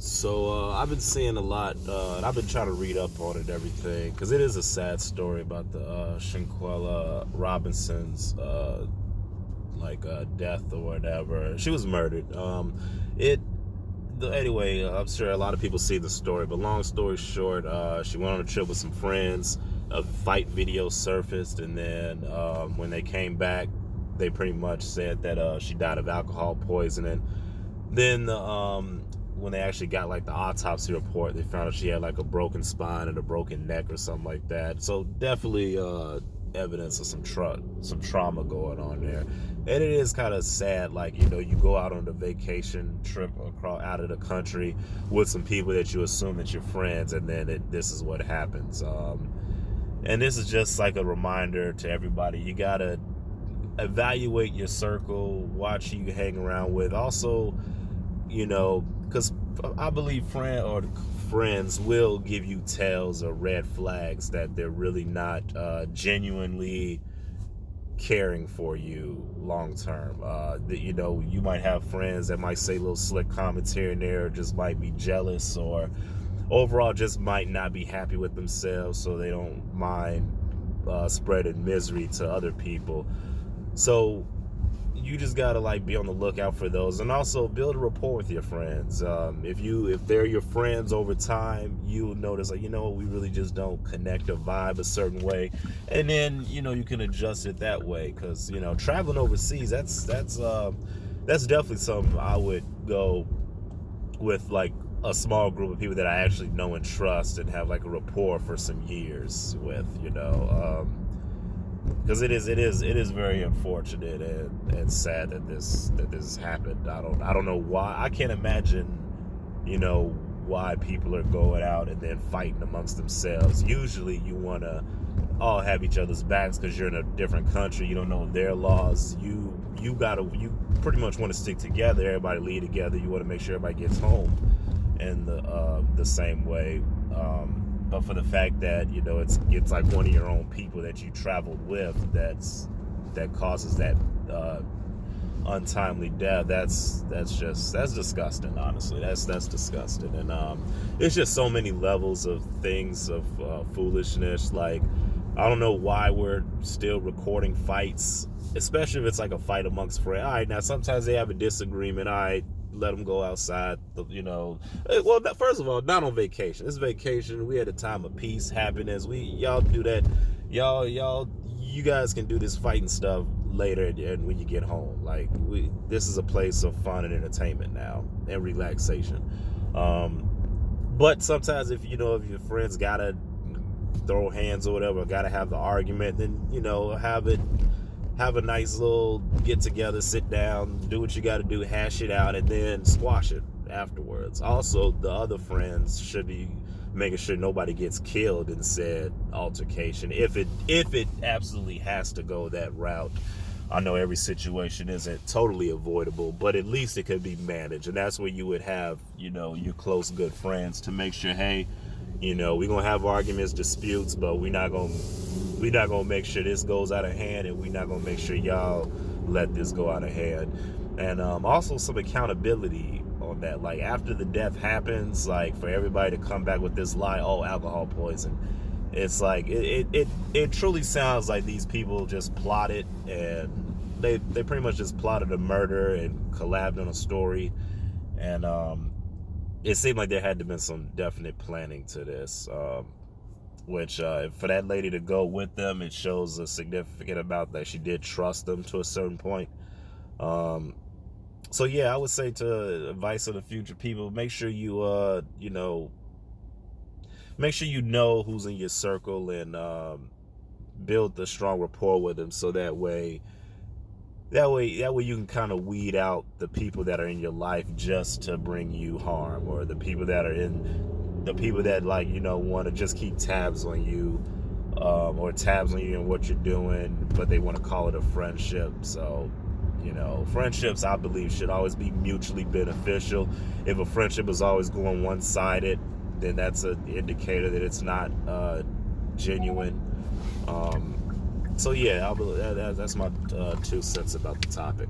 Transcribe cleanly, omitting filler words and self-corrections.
So I've been seeing a lot, and I've been trying to read up on it and everything, because it is a sad story about the Shanquella Robinson's death or whatever. She was murdered. Anyway, I'm sure a lot of people see the story, but long story short, she went on a trip with some friends. A fight video surfaced, and then when they came back, they pretty much said that she died of alcohol poisoning. Then when they actually got like the autopsy report, they found out she had like a broken spine and a broken neck or something like that. So definitely evidence of some trauma going on there. And it is kind of sad, like, you go out on a vacation trip out of the country with some people that you assume that you're friends, and then this is what happens. And this is just like a reminder to everybody. You gotta evaluate your circle, watch who you hang around with. Also, because I believe friends will give you tales or red flags that they're really not genuinely caring for you long term. You might have friends that might say little slick comments here and there, or just might be jealous, or overall just might not be happy with themselves, so they don't mind spreading misery to other people. So you just gotta be on the lookout for those, and also build a rapport with your friends. If they're your friends over time, you'll notice we really just don't connect or vibe a certain way, and then you can adjust it that way. Because traveling overseas, that's definitely something I would go with, like a small group of people that I actually know and trust and have like a rapport for some years with. Because it is very unfortunate and sad that this happened. I don't know why. I can't imagine why people are going out and then fighting amongst themselves. Usually you want to all have each other's backs because you're in a different country. You don't know their laws. You pretty much want to stick together. Everybody lead together. You want to make sure everybody gets home in the same way. But for the fact that it's like one of your own people that you traveled with that causes that untimely death, that's disgusting. Honestly, that's disgusting. And it's just so many levels of things of foolishness. Like, I don't know why we're still recording fights, especially if it's like a fight amongst friends. All right, now sometimes they have a disagreement. All right, let them go outside. Well, first of all, not on vacation. It's vacation. We had a time of peace, happiness. Y'all do that. You guys can do this fighting stuff later and when you get home. This is a place of fun and entertainment now and relaxation. But sometimes if your friends gotta throw hands or whatever, gotta have the argument, then have a nice little get together, sit down, do what you got to do, hash it out, and then squash it afterwards. Also, the other friends should be making sure nobody gets killed in said altercation, if it absolutely has to go that route. I know every situation isn't totally avoidable, but at least it could be managed, and that's where you would have your close good friends to make sure, hey, we're gonna have arguments, disputes, but we're not gonna make sure this goes out of hand, and we're not gonna make sure y'all let this go out of hand. And also some accountability on that. Like, after the death happens, like, for everybody to come back with this lie, alcohol poison. It's like it truly sounds like these people just plotted, and they pretty much just plotted a murder and collabed on a story. And it seemed like there had to have been some definite planning to this. Which for that lady to go with them, it shows a significant amount that she did trust them to a certain point. So yeah, I would say, to advice of the future people, make sure you make sure who's in your circle, and build the strong rapport with them, so that way you can kind of weed out the people that are in your life just to bring you harm, or the people that want to just keep tabs on you, or tabs on you and what you're doing, but they want to call it a friendship. So friendships, I believe, should always be mutually beneficial. If a friendship is always going one-sided, then that's an indicator that it's not genuine. So yeah, that's my 2 cents about the topic.